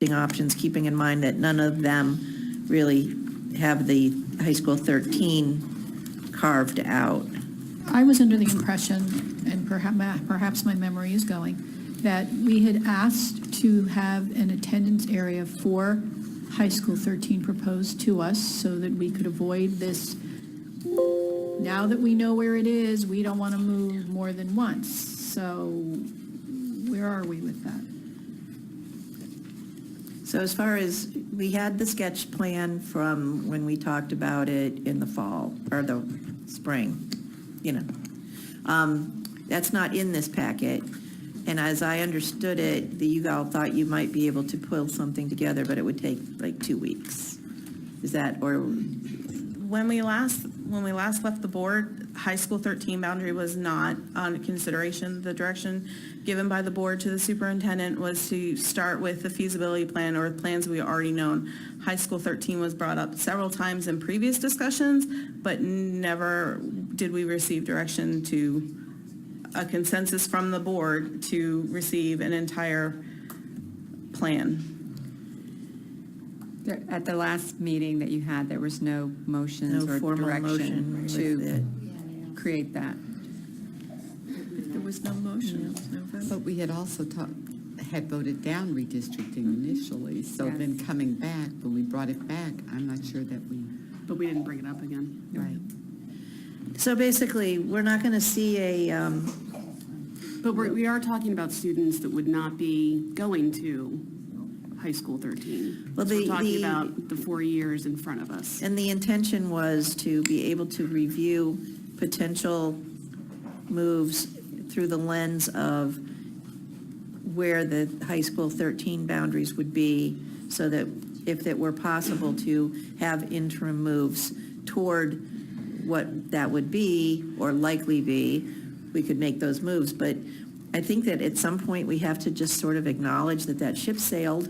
options, keeping in mind that none of them really have the high school 13 carved out. I was under the impression, and perhaps my memory is going, that we had asked to have an attendance area for high school 13 proposed to us so that we could avoid this. Now that we know where it is, we don't want to move more than once. So where are we with that? So as far as, we had the sketch plan from when we talked about it in the fall, or the spring, you know. That's not in this packet. And as I understood it, you all thought you might be able to pull something together, but it would take like 2 weeks. Is that, or? When we last left the board, high school 13 boundary was not on consideration. The direction given by the board to the superintendent was to start with the feasibility plan or plans we already known. High school 13 was brought up several times in previous discussions, but never did we receive direction to a consensus from the board to receive an entire plan. At the last meeting that you had, there was no motions No or formal direction motion to with create that. There was no motion. But we had also had voted down redistricting initially, so Yes. then coming back, when we brought it back, I'm not sure that we, But we didn't bring it up again. right. So basically, we're not going to see a, But we are talking about students that would not be going to high school 13. Well, So we're talking the- about the 4 years in front of us. and the intention was to be able to review potential moves through the lens of where the high school 13 boundaries would be, so that if it were possible to have interim moves toward what that would be or likely be, we could make those moves. But I think that at some point we have to just sort of acknowledge that that ship sailed,